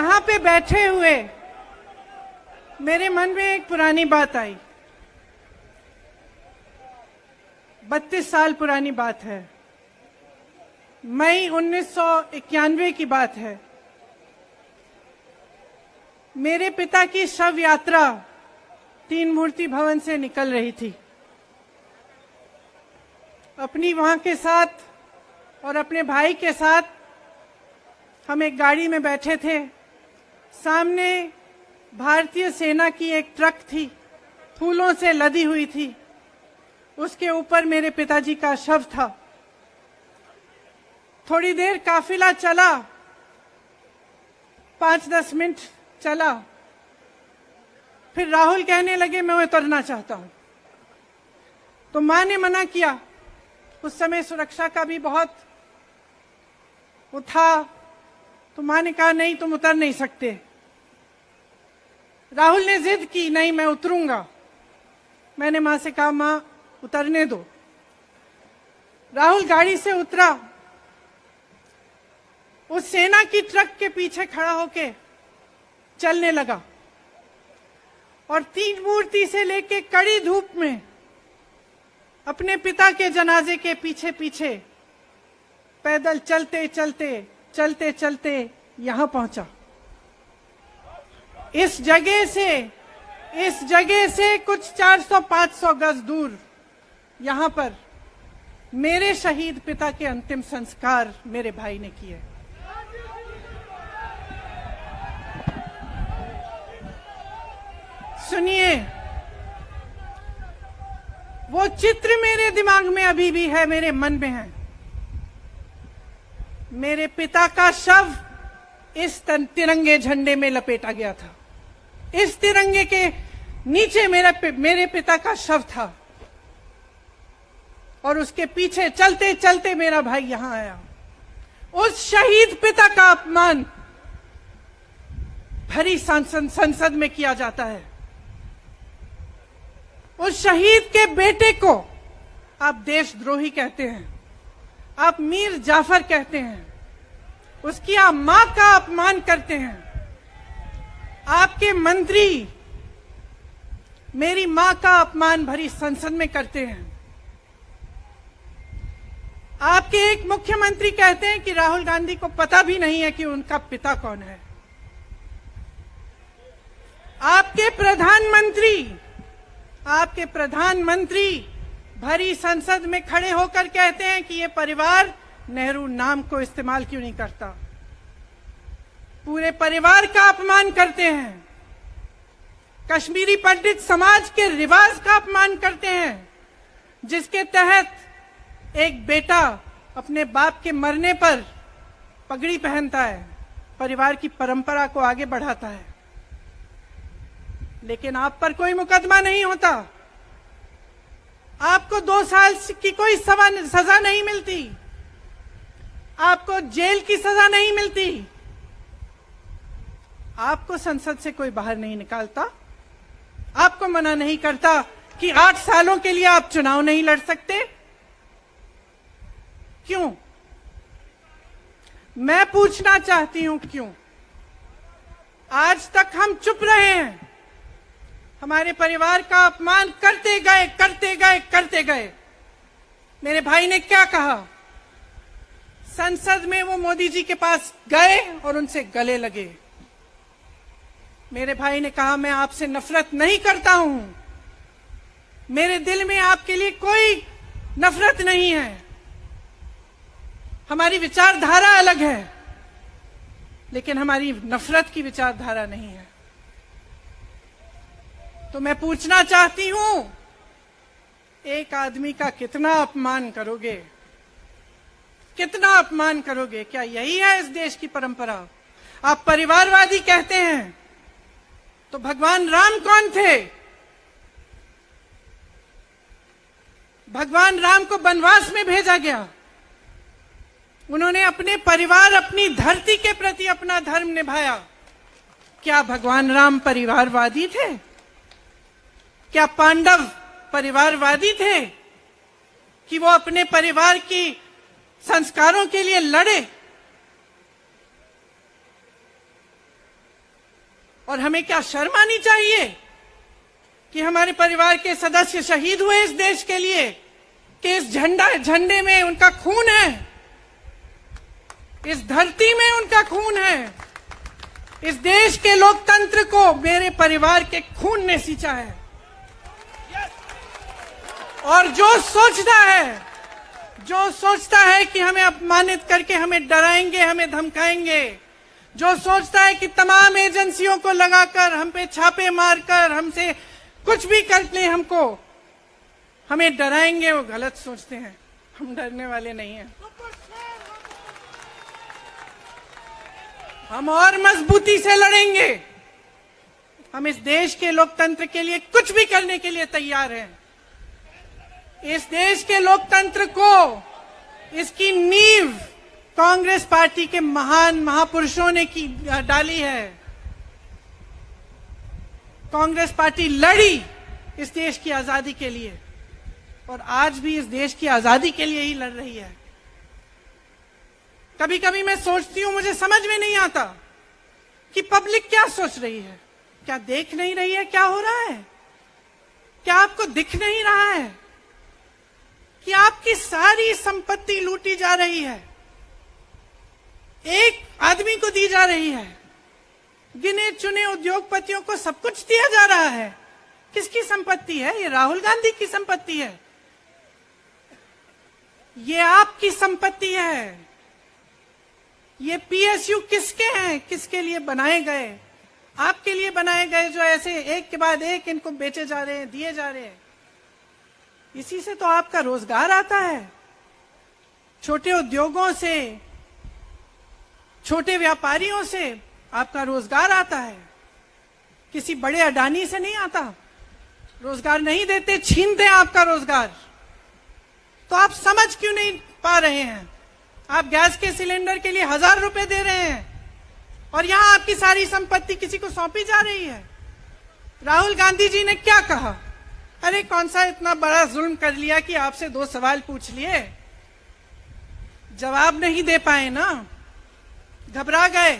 यहाँ पे बैठे हुए मेरे मन में एक पुरानी बात आई। 32 साल पुरानी बात है। मई 1991 की बात है। मेरे पिता की शव यात्रा तीन मूर्ति भवन से निकल रही थी। अपनी मां के साथ और अपने भाई के साथ हम एक गाड़ी में बैठे थे। सामने भारतीय सेना की एक ट्रक थी, फूलों से लदी हुई थी। उसके ऊपर मेरे पिताजी का शव था। थोड़ी देर काफिला चला, 5-10 मिनट चला। फिर राहुल कहने लगे मैं उतरना चाहता हूं। तो मां ने मना किया। उस समय सुरक्षा का भी बहुत वो था। तो मां ने कहा नहीं, तुम उतर नहीं सकते। राहुल ने जिद की, नहीं मैं उतरूंगा। मैंने मां से कहा मां उतरने दो। राहुल गाड़ी से उतरा। उस सेना की ट्रक के पीछे खड़ा होके चलने लगा और तीन मूर्ति से लेके कड़ी धूप में अपने पिता के जनाजे के पीछे पीछे पैदल चलते चलते चलते चलते यहां पहुंचा। इस जगह से कुछ 400-500 गज दूर यहां पर मेरे शहीद पिता के अंतिम संस्कार मेरे भाई ने किए। सुनिए, वो चित्र मेरे दिमाग में अभी भी है, मेरे मन में है। मेरे पिता का शव इस तिरंगे झंडे में लपेटा गया था। इस तिरंगे के नीचे मेरे पिता का शव था और उसके पीछे चलते चलते मेरा भाई यहां आया। उस शहीद पिता का अपमान भरी संसद में किया जाता है। उस शहीद के बेटे को आप देशद्रोही कहते हैं, आप मीर जाफर कहते हैं, उसकी आप मां का अपमान करते हैं। आपके मंत्री मेरी मां का अपमान भरी संसद में करते हैं। आपके एक मुख्यमंत्री कहते हैं कि राहुल गांधी को पता भी नहीं है कि उनका पिता कौन है। आपके प्रधानमंत्री भरी संसद में खड़े होकर कहते हैं कि ये परिवार नेहरू नाम को इस्तेमाल क्यों नहीं करता। पूरे परिवार का अपमान करते हैं। कश्मीरी पंडित समाज के रिवाज का अपमान करते हैं, जिसके तहत एक बेटा अपने बाप के मरने पर पगड़ी पहनता है, परिवार की परंपरा को आगे बढ़ाता है। लेकिन आप पर कोई मुकदमा नहीं होता। आपको 2 साल की कोई सजा नहीं मिलती। आपको जेल की सजा नहीं मिलती। आपको संसद से कोई बाहर नहीं निकालता। आपको मना नहीं करता कि 8 सालों के लिए आप चुनाव नहीं लड़ सकते। क्यों? मैं पूछना चाहती हूं क्यों? आज तक हम चुप रहे हैं। हमारे परिवार का अपमान करते गए। मेरे भाई ने क्या कहा? संसद में वो मोदी जी के पास गए और उनसे गले लगे। मेरे भाई ने कहा मैं आपसे नफरत नहीं करता हूं, मेरे दिल में आपके लिए कोई नफरत नहीं है। हमारी विचारधारा अलग है, लेकिन हमारी नफरत की विचारधारा नहीं है। तो मैं पूछना चाहती हूं, एक आदमी का कितना अपमान करोगे? कितना अपमान करोगे? क्या यही है इस देश की परंपरा? आप परिवारवादी कहते हैं, तो भगवान राम कौन थे? भगवान राम को वनवास में भेजा गया। उन्होंने अपने परिवार, अपनी धरती के प्रति अपना धर्म निभाया। क्या भगवान राम परिवारवादी थे? क्या पांडव परिवारवादी थे कि वो अपने परिवार की संस्कारों के लिए लड़े? और हमें क्या शर्म आनी चाहिए कि हमारे परिवार के सदस्य शहीद हुए इस देश के लिए, कि इस झंडे में उनका खून है, इस धरती में उनका खून है, इस देश के लोकतंत्र को मेरे परिवार के खून ने सींचा है। और जो सोचता है कि हमें अपमानित करके हमें डराएंगे, हमें धमकाएंगे, जो सोचता है कि तमाम एजेंसियों को लगाकर हम पे छापे मारकर हमसे कुछ भी कर ले, हमें डराएंगे, वो गलत सोचते हैं। हम डरने वाले नहीं हैं। हम और मजबूती से लड़ेंगे। हम इस देश के लोकतंत्र के लिए कुछ भी करने के लिए तैयार हैं। इस देश के लोकतंत्र को, इसकी नींव कांग्रेस पार्टी के महान महापुरुषों ने डाली है। कांग्रेस पार्टी लड़ी इस देश की आजादी के लिए और आज भी इस देश की आजादी के लिए ही लड़ रही है। कभी कभी मैं सोचती हूं, मुझे समझ में नहीं आता कि पब्लिक क्या सोच रही है। क्या देख नहीं रही है क्या हो रहा है? क्या आपको दिख नहीं रहा है कि आपकी सारी संपत्ति लूटी जा रही है, एक आदमी को दी जा रही है, गिने चुने उद्योगपतियों को सब कुछ दिया जा रहा है। किसकी संपत्ति है? ये राहुल गांधी की संपत्ति है, ये आपकी संपत्ति है। ये पीएसयू किसके हैं? किसके लिए बनाए गए? आपके लिए बनाए गए, जो ऐसे एक के बाद एक इनको बेचे जा रहे हैं, दिए जा रहे हैं। इसी से तो आपका रोजगार आता है। छोटे उद्योगों से, छोटे व्यापारियों से आपका रोजगार आता है। किसी बड़े अडानी से नहीं आता। रोजगार नहीं देते, छीनते हैं आपका रोजगार। तो आप समझ क्यों नहीं पा रहे हैं? आप गैस के सिलेंडर के लिए 1000 रुपए दे रहे हैं और यहां आपकी सारी संपत्ति किसी को सौंपी जा रही है। राहुल गांधी जी ने क्या कहा? अरे कौन सा इतना बड़ा जुल्म कर लिया कि आपसे 2 सवाल पूछ लिए, जवाब नहीं दे पाए ना, घबरा गए।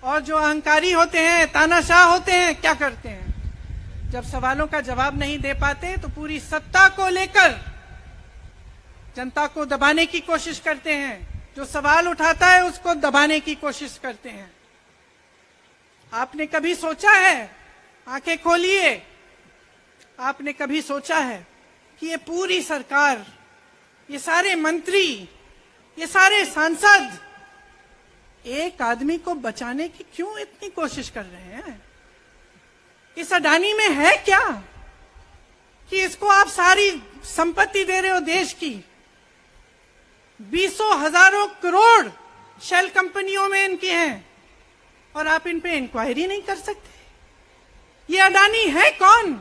और जो अहंकारी होते हैं, तानाशाह होते हैं, क्या करते हैं? जब सवालों का जवाब नहीं दे पाते तो पूरी सत्ता को लेकर जनता को दबाने की कोशिश करते हैं। जो सवाल उठाता है उसको दबाने की कोशिश करते हैं। आपने कभी सोचा है, आंखें खोलिए, आपने कभी सोचा है कि ये पूरी सरकार, ये सारे मंत्री, ये सारे सांसद एक आदमी को बचाने की क्यों इतनी कोशिश कर रहे हैं? इस अडानी में है क्या कि इसको आप सारी संपत्ति दे रहे हो देश की? 20 हजारों करोड़ शेल कंपनियों में इनकी हैं और आप इन पे इंक्वायरी नहीं कर सकते। ये अडानी है कौन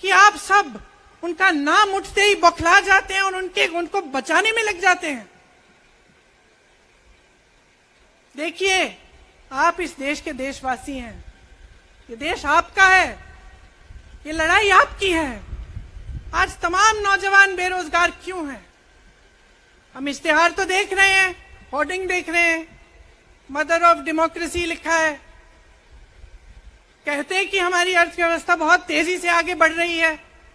कि आप सब उनका नाम उठते ही बौखला जाते हैं और उनको बचाने में लग जाते हैं? देखिए, आप इस देश के देशवासी हैं, ये देश आपका है, ये लड़ाई आपकी है। आज तमाम नौजवान बेरोजगार क्यों हैं? हम इश्तेहार तो देख रहे हैं, होर्डिंग देख रहे हैं, मदर ऑफ डेमोक्रेसी लिखा है, कहते हैं कि हमारी अर्थव्यवस्था बहुत तेजी से आगे बढ़ रही है,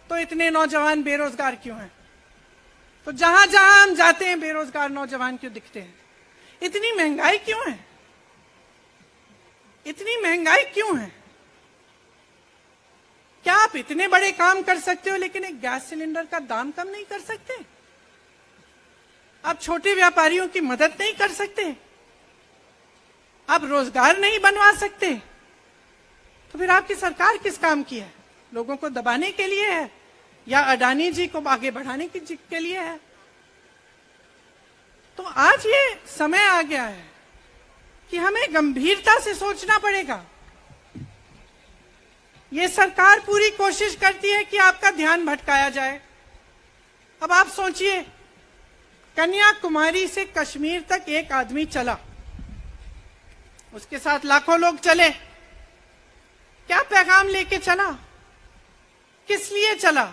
तो इतने नौजवान बेरोजगार क्यों हैं? तो जहां जहां हम जाते हैं बेरोजगार नौजवान क्यों दिखते हैं? इतनी महंगाई क्यों है? इतनी महंगाई क्यों है? क्या आप इतने बड़े काम कर सकते हो लेकिन एक गैस सिलेंडर का दाम कम नहीं कर सकते? आप छोटे व्यापारियों की मदद नहीं कर सकते? आप रोजगार नहीं बनवा सकते? तो फिर आपकी सरकार किस काम की है? लोगों को दबाने के लिए है या अडानी जी को आगे बढ़ाने के लिए है? तो आज ये समय आ गया है कि हमें गंभीरता से सोचना पड़ेगा। ये सरकार पूरी कोशिश करती है कि आपका ध्यान भटकाया जाए। अब आप सोचिए, कन्याकुमारी से कश्मीर तक एक आदमी चला, उसके साथ लाखों लोग चले। क्या पैगाम लेके चला? किस लिए चला?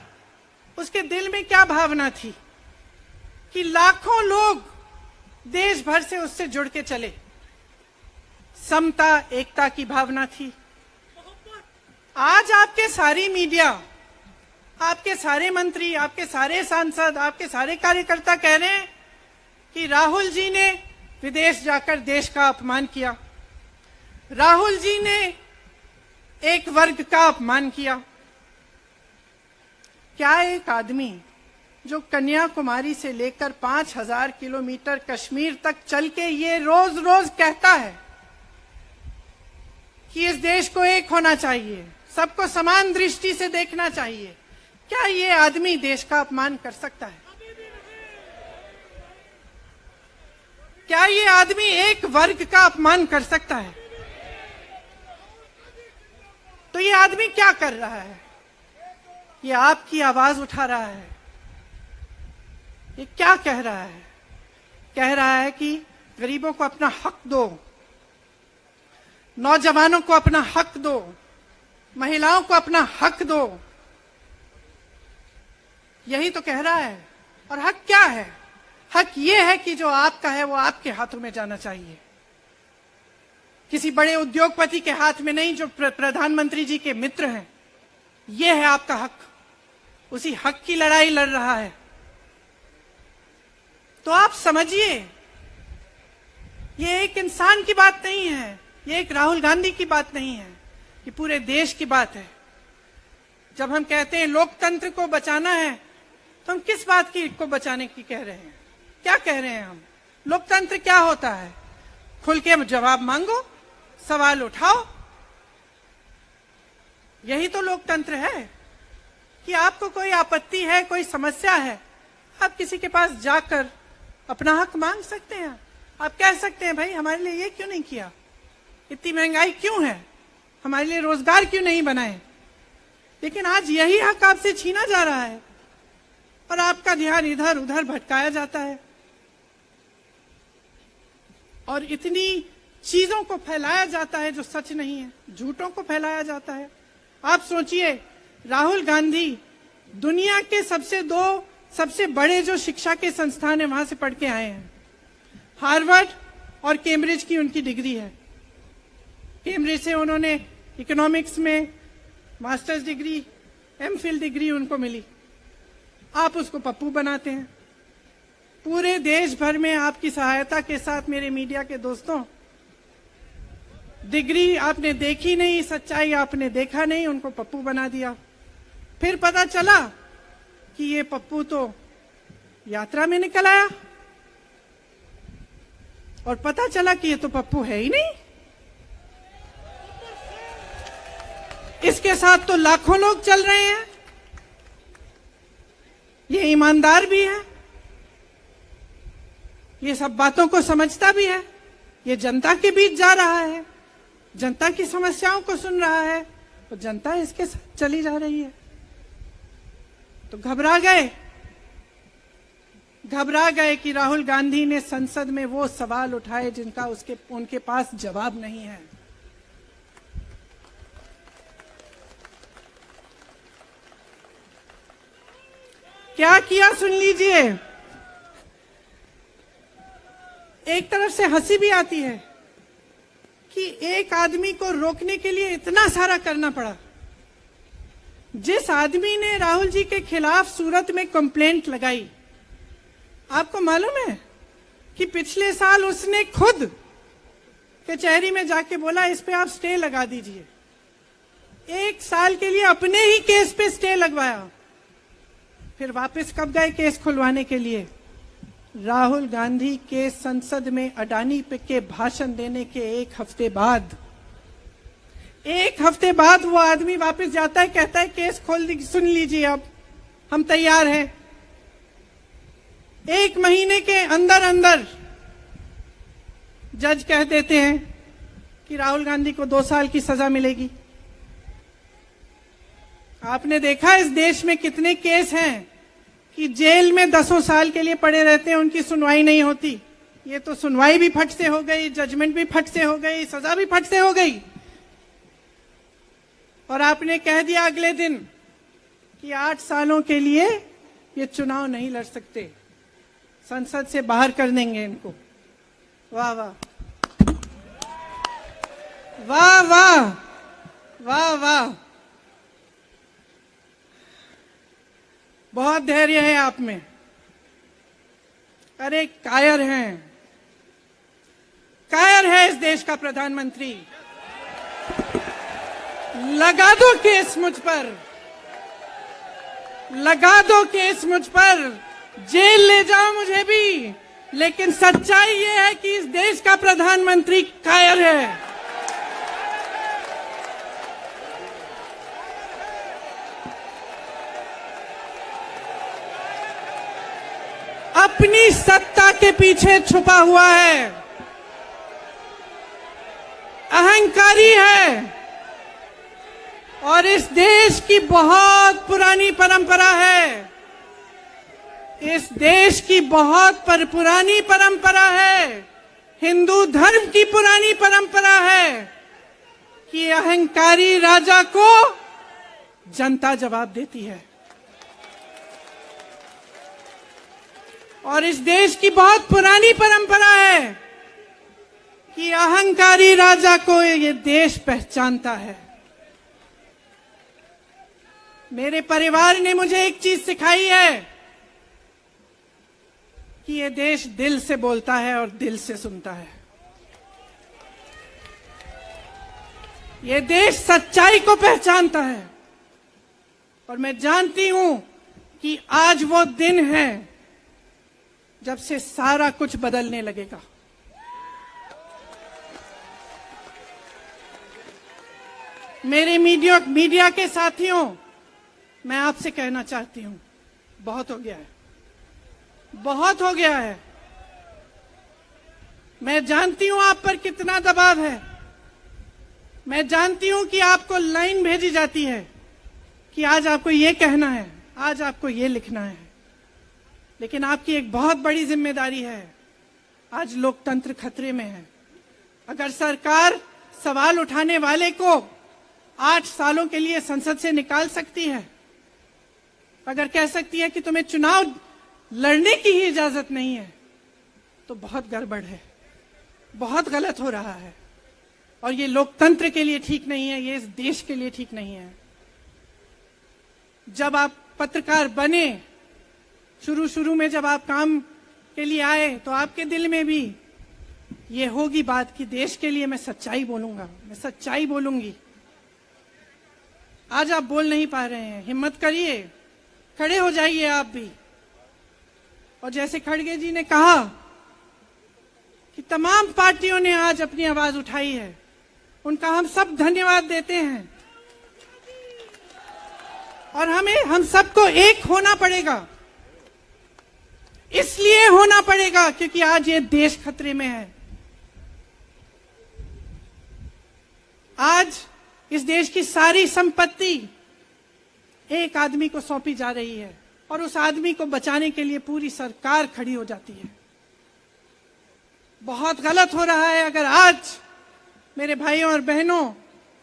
उसके दिल में क्या भावना थी कि लाखों लोग देश भर से उससे जुड़ के चले? समता, एकता की भावना थी। आज आपके सारी मीडिया, आपके सारे मंत्री, आपके सारे सांसद, आपके सारे कार्यकर्ता कह रहे हैं कि राहुल जी ने विदेश जाकर देश का अपमान किया, राहुल जी ने एक वर्ग का अपमान किया। क्या एक आदमी जो कन्याकुमारी से लेकर 5000 किलोमीटर कश्मीर तक चल के ये रोज रोज कहता है कि इस देश को एक होना चाहिए, सबको समान दृष्टि से देखना चाहिए, क्या ये आदमी देश का अपमान कर सकता है? क्या ये आदमी एक वर्ग का अपमान कर सकता है? तो ये आदमी क्या कर रहा है? ये आपकी आवाज उठा रहा है। ये क्या कह रहा है? कह रहा है कि गरीबों को अपना हक दो, नौजवानों को अपना हक दो, महिलाओं को अपना हक दो। यही तो कह रहा है। और हक क्या है? हक ये है कि जो आपका है वो आपके हाथों में जाना चाहिए, किसी बड़े उद्योगपति के हाथ में नहीं, जो प्रधानमंत्री जी के मित्र हैं। ये है आपका हक। उसी हक की लड़ाई लड़ रहा है। तो आप समझिए, ये एक इंसान की बात नहीं है, ये एक राहुल गांधी की बात नहीं है, ये पूरे देश की बात है। जब हम कहते हैं लोकतंत्र को बचाना है, तो हम किस बात की को बचाने की कह रहे हैं? क्या कह रहे हैं हम? लोकतंत्र क्या होता है? खुल के जवाब मांगो, सवाल उठाओ। यही तो लोकतंत्र है कि आपको कोई आपत्ति है, कोई समस्या है, आप किसी के पास जाकर अपना हक मांग सकते हैं। आप कह सकते हैं, भाई हमारे लिए ये क्यों नहीं किया, इतनी महंगाई क्यों है, हमारे लिए रोजगार क्यों नहीं बनाए। लेकिन आज यही हक आपसे छीना जा रहा है और आपका ध्यान इधर उधर भटकाया जाता है और इतनी चीजों को फैलाया जाता है जो सच नहीं है, झूठों को फैलाया जाता है। आप सोचिए, राहुल गांधी दुनिया के सबसे बड़े जो शिक्षा के संस्थान है वहां से पढ़ के आए हैं। हार्वर्ड और कैम्ब्रिज की उनकी डिग्री है। कैम्ब्रिज से उन्होंने इकोनॉमिक्स में मास्टर्स डिग्री, एमफिल डिग्री उनको मिली। आप उसको पप्पू बनाते हैं। पूरे देश भर में आपकी सहायता के साथ, मेरे मीडिया के दोस्तों, डिग्री आपने देखी नहीं, सच्चाई आपने देखा नहीं, उनको पप्पू बना दिया। फिर पता चला कि ये पप्पू तो यात्रा में निकल आया और पता चला कि ये तो पप्पू है ही नहीं। इसके साथ तो लाखों लोग चल रहे हैं। ये ईमानदार भी है, ये सब बातों को समझता भी है, ये जनता के बीच जा रहा है, जनता की समस्याओं को सुन रहा है, तो जनता इसके साथ चली जा रही है। तो घबरा गए कि राहुल गांधी ने संसद में वो सवाल उठाए जिनका उनके पास जवाब नहीं है। क्या किया सुन लीजिए। एक तरफ से हंसी भी आती है कि एक आदमी को रोकने के लिए इतना सारा करना पड़ा। जिस आदमी ने राहुल जी के खिलाफ सूरत में कंप्लेंट लगाई, आपको मालूम है कि पिछले साल उसने खुद कचहरी में जाके बोला इस पे आप स्टे लगा दीजिए। 1 साल के लिए अपने ही केस पे स्टे लगवाया। फिर वापस कब गए केस खुलवाने के लिए? राहुल गांधी के संसद में अडानी पे के भाषण देने के 1 हफ्ते बाद। 1 हफ्ते बाद वो आदमी वापस जाता है, कहता है केस खोल दी, सुन लीजिए अब हम तैयार हैं। 1 महीने के अंदर अंदर जज कह देते हैं कि राहुल गांधी को 2 साल की सजा मिलेगी। आपने देखा इस देश में कितने केस हैं कि जेल में 10 साल के लिए पड़े रहते हैं, उनकी सुनवाई नहीं होती। ये तो सुनवाई भी फट से हो गई, जजमेंट भी फट से हो गई, सजा भी फट से हो गई। और आपने कह दिया अगले दिन कि 8 सालों के लिए ये चुनाव नहीं लड़ सकते, संसद से बाहर कर देंगे इनको। वाह वाह। वाह वाह वाह वाह, बहुत धैर्य है आप में। अरे कायर हैं, कायर है इस देश का प्रधानमंत्री। लगा दो केस मुझ पर, लगा दो केस मुझ पर, जेल ले जाओ मुझे भी, लेकिन सच्चाई ये है कि इस देश का प्रधानमंत्री कायर है। अपनी सत्ता के पीछे छुपा हुआ है, अहंकारी है, और इस देश की बहुत पुरानी परंपरा है, इस देश की बहुत पुरानी परंपरा है, हिंदू धर्म की पुरानी परंपरा है कि अहंकारी राजा को जनता जवाब देती है। और इस देश की बहुत पुरानी परंपरा है कि अहंकारी राजा को ये देश पहचानता है। मेरे परिवार ने मुझे एक चीज सिखाई है कि ये देश दिल से बोलता है और दिल से सुनता है। ये देश सच्चाई को पहचानता है, और मैं जानती हूं कि आज वो दिन है जब से सारा कुछ बदलने लगेगा। मेरे मीडिया के साथियों, मैं आपसे कहना चाहती हूं, बहुत हो गया है, बहुत हो गया है। मैं जानती हूं आप पर कितना दबाव है, मैं जानती हूं कि आपको लाइन भेजी जाती है कि आज आपको ये कहना है, आज आपको ये लिखना है, लेकिन आपकी एक बहुत बड़ी जिम्मेदारी है। आज लोकतंत्र खतरे में है। अगर सरकार सवाल उठाने वाले को 8 सालों के लिए संसद से निकाल सकती है, अगर कह सकती है कि तुम्हें चुनाव लड़ने की ही इजाजत नहीं है, तो बहुत गड़बड़ है, बहुत गलत हो रहा है, और ये लोकतंत्र के लिए ठीक नहीं है, ये इस देश के लिए ठीक नहीं है। जब आप पत्रकार बने, शुरू में जब आप काम के लिए आए, तो आपके दिल में भी ये होगी बात कि देश के लिए मैं सच्चाई बोलूंगा, मैं सच्चाई बोलूंगी। आज आप बोल नहीं पा रहे हैं, हिम्मत करिए, खड़े हो जाइए आप भी। और जैसे खड़गे जी ने कहा कि तमाम पार्टियों ने आज अपनी आवाज उठाई है, उनका हम सब धन्यवाद देते हैं। और हम सबको एक होना पड़ेगा, इसलिए होना पड़ेगा क्योंकि आज ये देश खतरे में है। आज इस देश की सारी संपत्ति एक आदमी को सौंपी जा रही है, और उस आदमी को बचाने के लिए पूरी सरकार खड़ी हो जाती है। बहुत गलत हो रहा है। अगर आज मेरे भाइयों और बहनों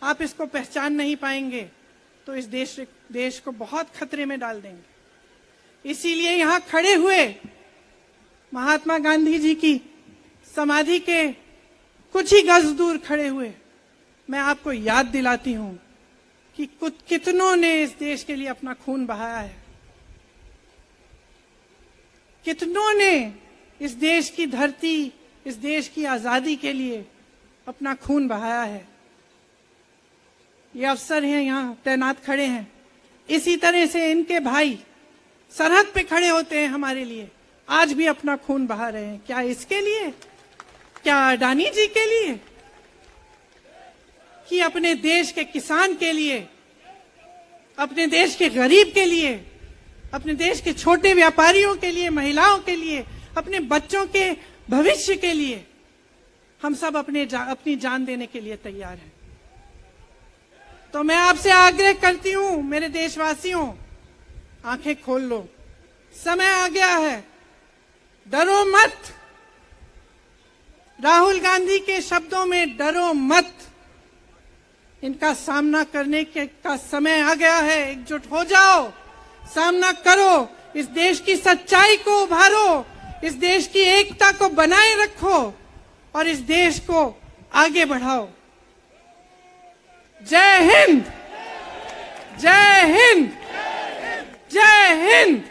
आप इसको पहचान नहीं पाएंगे, तो इस देश को बहुत खतरे में डाल देंगे। इसीलिए यहां खड़े हुए महात्मा गांधी जी की समाधि के कुछ ही गज दूर खड़े हुए मैं आपको याद दिलाती हूं कि कितनों ने इस देश के लिए अपना खून बहाया है, कितनों ने इस देश की धरती, इस देश की आजादी के लिए अपना खून बहाया है। ये अफसर हैं यहां तैनात खड़े हैं, इसी तरह से इनके भाई सरहद पे खड़े होते हैं हमारे लिए, आज भी अपना खून बहा रहे हैं। क्या इसके लिए, क्या अडानी जी के लिए, कि अपने देश के किसान के लिए, अपने देश के गरीब के लिए, अपने देश के छोटे व्यापारियों के लिए, महिलाओं के लिए, अपने बच्चों के भविष्य के लिए हम सब अपनी जान देने के लिए तैयार हैं। तो मैं आपसे आग्रह करती हूं, मेरे देशवासियों, आंखें खोल लो, समय आ गया है, डरो मत। राहुल गांधी के शब्दों में डरो मत, इनका सामना करने का समय आ गया है। एकजुट हो जाओ, सामना करो, इस देश की सच्चाई को उभारो, इस देश की एकता को बनाए रखो और इस देश को आगे बढ़ाओ। जय हिंद, जय हिंद, जय हिंद।